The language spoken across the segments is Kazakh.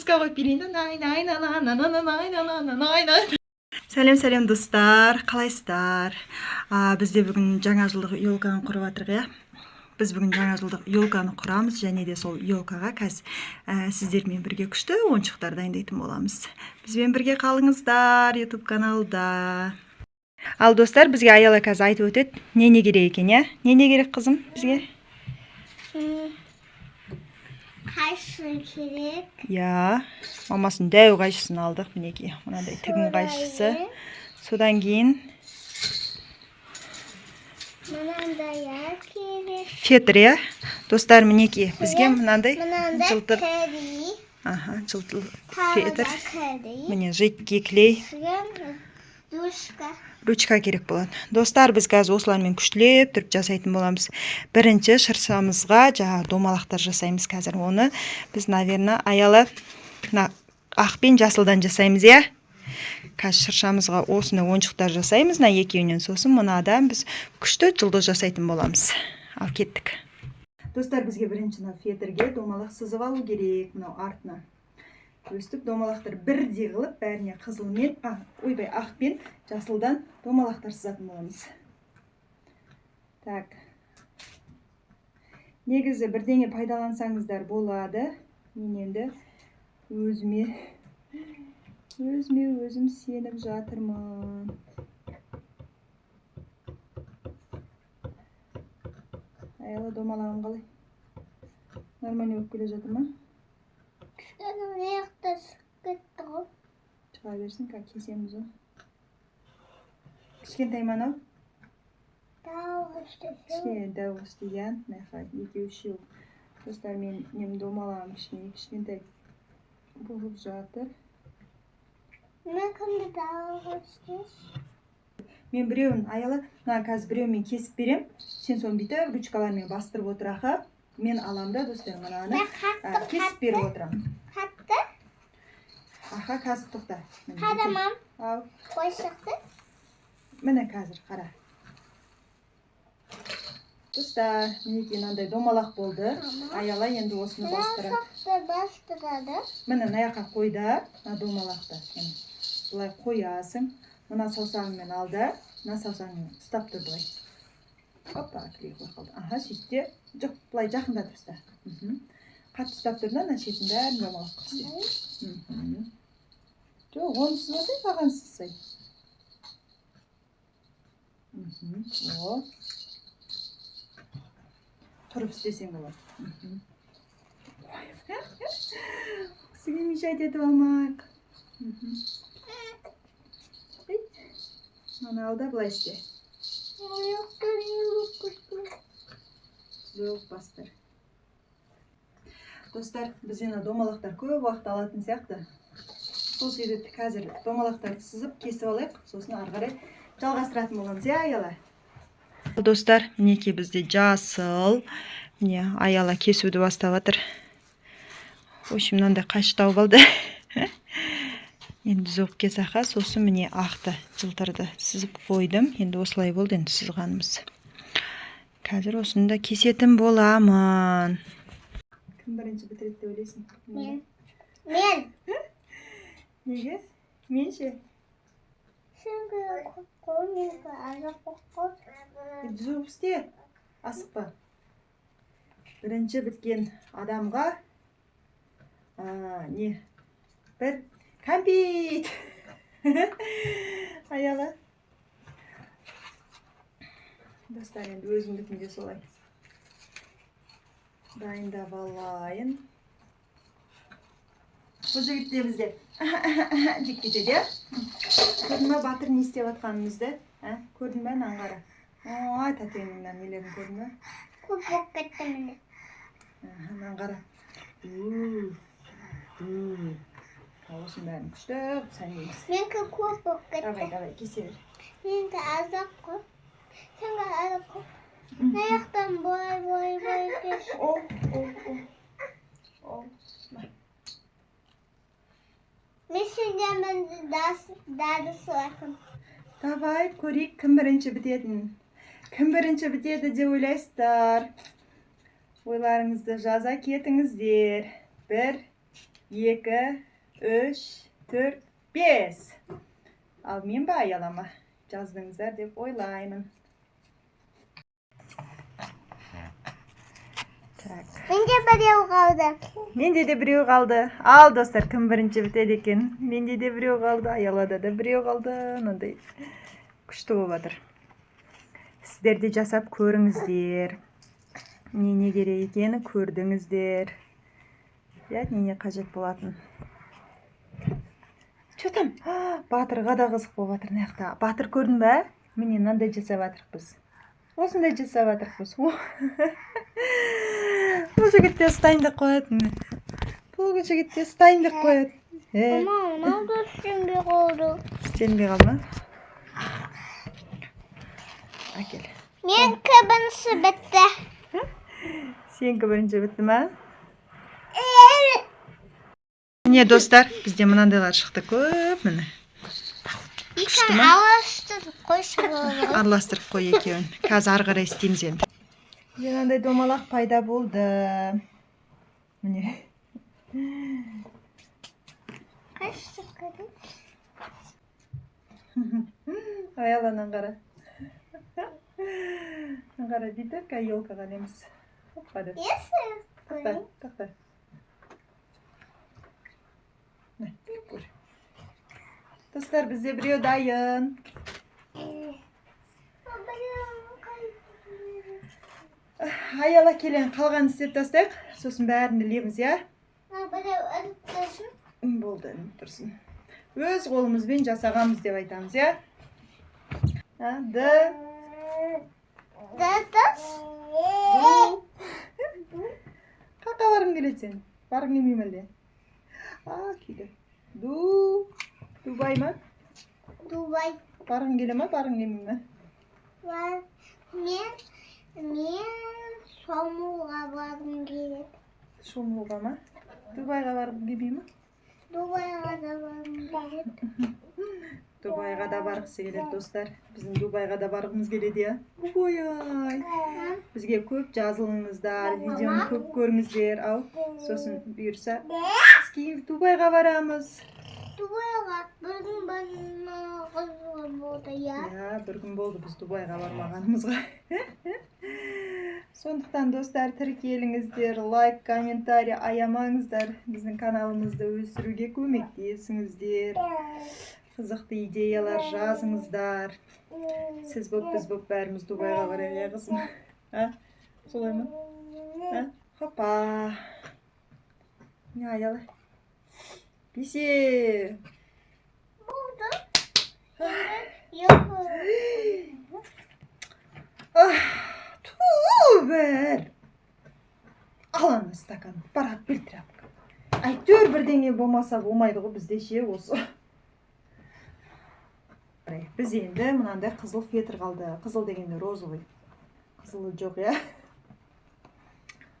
музыка қойып берейін. Сәлем достар, қалайсыздар? Бізде бүгін жаңа жылдық елканы құрып жатырық, иә? Біз бүгін жаңа жылдық елканы құрамыз, және де сол елкаға қазір сіздермен бірге күшті ойыншықтар дайындайтын боламыз. Бізбен бірге қалыңыздар YouTube каналда. Ал достар, бізге Аяла қазір айтып өтеді, не керек екен, иә? Не керек қызым бізге? Қайшысын керек. Я, мамасын дәу қайшысын алдық, мінеки. Мынандай тігін қайшысы. Содан кейін мынандай керек. Фетр, я? Достар, мінеки. Бізге мынандай жылтыр. Жылтыр фетр. Міне жидкий клей. Ручка керек болады. Достар, біз қазір осылармен күштілеп түріп жасайтын боламыз. Бірінші шыршамызға домалақтар жасаймыз қазір. Оны біз, наверное, Аяла ақ пен жасылдан жасаймыз, я? Қазір шыршамызға осыны ойыншықтар жасаймыз, екеуінен сосын мынадан біз күшті жұлдыз жасайтын боламыз. Ал кеттік. Достар, бізге бірінші фетрге домалақ сызып алу керек, мынау артына. Өстік домалақтар бірдей қылып, бәріне қызылмен, ақ пен жасылдан домалақтар сызатын боламыз. Так. Негізі бірдеңе пайдалансаңыздар болады. Мен енді өзім сеніп жатырмын. Аяла, домалағым қалай? Нормально өп келе жатыр ма? Шыға берсін, кесеміз о. Кішкентай манау? Дәу істеген. Екеу үшеу. Достар, мен домалағым кішкентай болып жатыр. Мен кімді дәу істес? Мен біреуін, Аяла, қазір біреумен кесіп берем. Сен соны бүйтіп, ручкалармен бастырып отырақа. Мен аламда, достар, мынаны кесіп беріп отырам. Қатты? Қазір тоқта. Қарамам. Қой шықты? Міне қазір, қара. Достар, мінеки мынандай домалақ болды. Аяла енді осыны бастырады. Бастырады. Міне аяққа қойда, домалақты. Бұлай қоясың. Мына саусағыңмен алды. Мына саусағыңмен ұстап тұр бұлай. Опа, клей қой қалды. Сөйтте. Жоқ, бұлай жақында тұрсты. Қатты ұстап тұрды, мына шетін бәрін домалақ қылсы. Жоқ, оны сызбасай, баған сызсай. О. Тұрып істесең болады. Кісіге мешайт етіп алмақ. Оны алда бұлай істе. Жоқ, бастыр. Достар, біз ена домалақтар көп уақыт алатын сияқты. Сол себепті қазір домалақтарды сызып, кесіп алайық. Сосын арғарай жалғастыратын боламыз, Аяла? Достар, мінеки бізде жасыл. Міне, Аяла кесуді бастап жатыр. В общем, мынандай қайшы тауып алды. Енді зоқ кесақа, сосын міне ақты жылтырды сызып қойдым. Енді осылай болды енді сызғанымыз. Қазір осында кесетін боламын. Кім бірінші бітіреді деп ойлайсың? Мен. Неге? Мен ше? Сенгі қоймеңгі азық қой. Зоқ істе, асықпа. Бірінші біткен адамға бір кәмпит. Аяла. Достар, енді өзімдікін де солай дайындап алайын. Бұл жігітте бізде жек кетеді, я? Көрдің ба батыр не істеп атқанымызды? Көрдің ба, наңғара? Тәтеңнің нелерін көрдің ба? Көп болып кетті міне. Наңғара. Осының бәрін күшті сәнеміз. Менкі көп болып кетті. Давай, кесе бер. Менкі азық қой. Сенгі азық қой. Аяқтан бой кеш. Мен сенден дады сылақым. Давай, көрейік, кім бірінші бітетін. Кім бірінші бітеді деп ойлайсыздар. Ойларыңызды жаза кетіңіздер. 1, 2, 3, 4, 5. Ал мен ба аялама жаздыңыздар деп ойлаймын. Так. Менде біреу қалды. Менде де біреу қалды. Ал достар, кім бірінші бітеді екен? Менде де біреу қалды, аялада да біреу қалды. Мынандай күшті болып жатыр. Сіздер де жасап көріңіздер. Не керек екенін көрдіңіздер. Я не қажет болатын. Че там? Батырға да қызық болып жатыр мына. Батыр көрдің бе? Міне мынандай жасап жатырық біз. Осындай жасап жатырық біз. Бұл жігітте ұстайын деп қояды. Бұл жігітте ұстайын деп қояды. Мама, мынау да істенбей қалды. Істенбей қалма. Әкел. Менікі бірінші бітті. Сенікі бірінші бітті ма? Міне достар, бізде мынандайлар шықты көп міне. Икан араластырып қойшы болды. Араластырып қой екеуін. Қазір ары қарай істейміз енді. Мынандай домалақ пайда болды. Міне. Қашты қады? Аяланан қара. Қара дейді, елка қалеміз. Қады. Есі? Тоқта, тоқта. Достар, бізде біреу дайын. Аяла келен қалған істеп тастайық. Сосын бәрін ілеміз, я? Біреу іліп тұрсын. Болды, іліп тұрсын. Өз қолымызбен жасағанбыз деп айтамыз, я? Ды. Қаққа барғың келеді сен? Барғың келмей мәлде? Кейді. Дубай ма? Дубай. Барғың келе ма, барғың келмей ма? Мен Шомылға барғым келеді. Шомылға ма? Дубайға барғың келмей ма? Дубайға да барғым келеді. Дубайға да барғысы келеді, достар. Біздің Дубайға да барғымыз келеді, я? Ой-ай. Бізге көп жазылыңыздар, видеоны көп көріңіздер. Ау, сосын бұйырса, біз кейін Дубайға барамыз. Дубайға бір күн қызығы болды, я? Я, бір күн болды біз Дубайға бармағанымызға. Сондықтан достар, тіркеліңіздер, лайк, комментарий аямаңыздар. Біздің каналымызды өсіруге көмектесіңіздер. Қызықты идеялар жазыңыздар. Сіз боп, біз боп бәріміз Дубайға барайық, я қызым? Солай ма? Хопа. Не аяла? Бесе. Болды. Yok. Ver. Al ана стакан. Барақ бел тряпка. Әйтеуір бірдеңе болмаса болмайды ғой бізде ше осы. Біз енді мынандай қызыл фетр қалды. Қызыл дегенде розовый. Қызылы жоқ, я?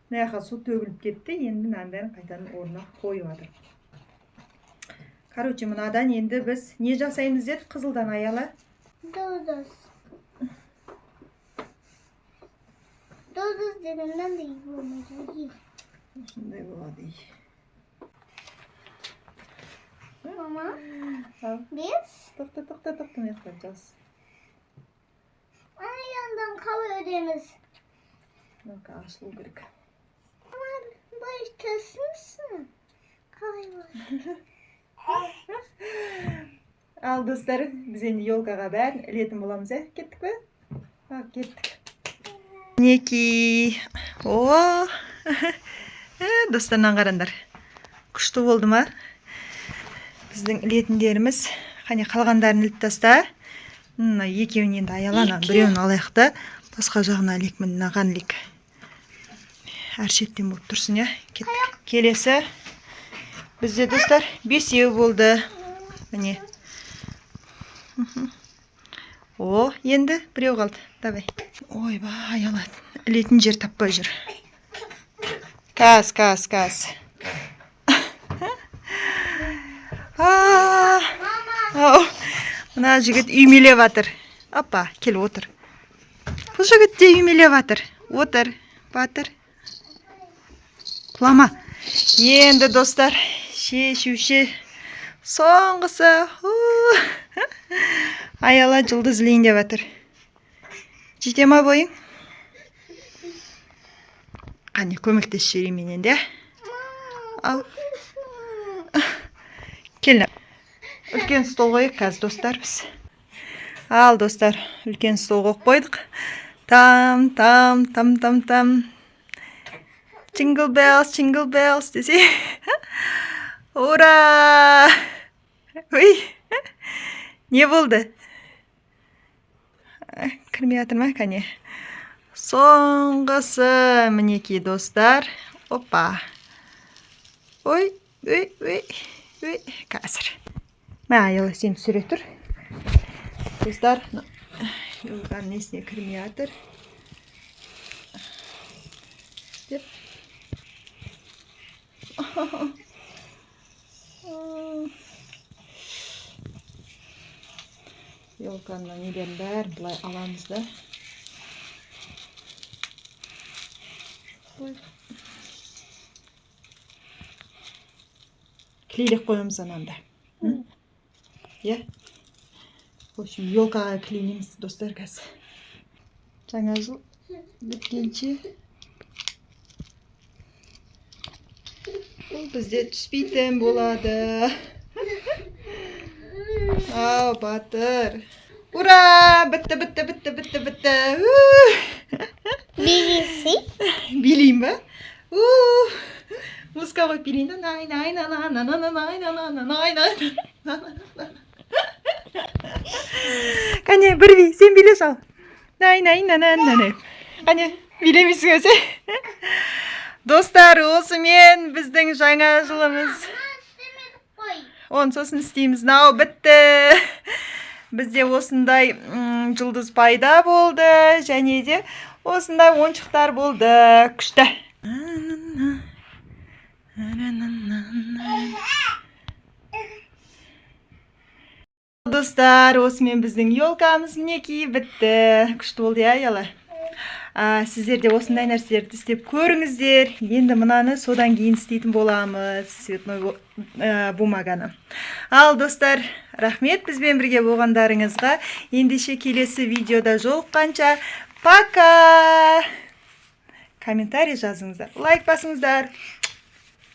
Мына су төгіліп кетті. Енді мынандайын қайтадан орнына қойып жатыр. Короче, мынадан енді біз не жасаймыз дедік қызылдан аяла? Додос. Додос дегеннен де болмайды. Осындай болады. Мама, Biz? Тоқта, не қылacağız? Ана yandan kahve ödemiz. Ну-ка, ашылу керек. Ama baş tasmışsın. Kahve var. Ал достар, біз енді елкаға бәрін ілетін боламыз, ә? Кеттік бе? Кеттік. Мінекей. О! Достарынан қарандар. Күшті болды ма? Біздің ілетіндеріміз. Қане қалғандарын іліп таста. Екеуін енді аялана. Біреуін алайық та, басқа жағына ілек, мынаған ілек. Әр шеттен болып тұрсын, я? Кеттік. Келесі. Бізде достар 5 болды. Міне. О, енді біреу қалды. Давай. Ой, аялады. Ілетін жер таппай жүр. Кас. Мына жігіт үймелеп жатыр. Апа, кел отыр. Бұл жігіт де үймелеп жатыр. Отыр, батыр. Құлама. Енді достар, шешуші. Соңғысы. Аяла жұлдыз ілейін деп жатыр. Жете ма бойың? Қане, көмектесіп жіберейін менен де. Ал. Келін. Үлкен стол қойық қазір достар біз. Ал достар, үлкен стол қойып қойдық. Там. Jingle bells десе. Ура! Ой! Не болды? Кірмей жатыр ма, кәне? Соңғысы мінекей достар. Опа! Ой! Қазір. Мә, аяла сен түсіре тұр. Достар, елған несіне кірмей жатыр. Деп. Елканның неден бәрін бұлай аламыз да. Клейлік қойымыз ананда. Е? В общем, елкаға клейнеміз достар қазір. Жаңа жыл біткенше. Бұл бізде түспейтін болады. Ау, батыр. Ура! Бітті. Билейсің? Билейін ба? Музыка қойып билейін да. Қане, бір би, сен биле сал. Қане, билемейсің өзі. Достар, осымен біздің жаңа жылымыз. Оны сосын істейміз. Нау, бітті. Бізде осындай жұлдыз пайда болды. Және де осындай ойыншықтар болды. Күшті. Достар, осымен біздің елкамыз мінекей бітті. Күшті болды, аяла. Сіздер де осындай нәрселерді істеп көріңіздер. Енді мұнаны содан кейін істейтін боламыз. Цветной бумаганы. Ал достар, рахмет бізбен бірге болғандарыңызға. Ендеше келесі видеода жолыққанша пока. Комментарий жазыңыздар. Лайк басыңыздар.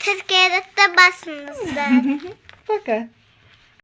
Тіркелікті басыңыздар. Пока.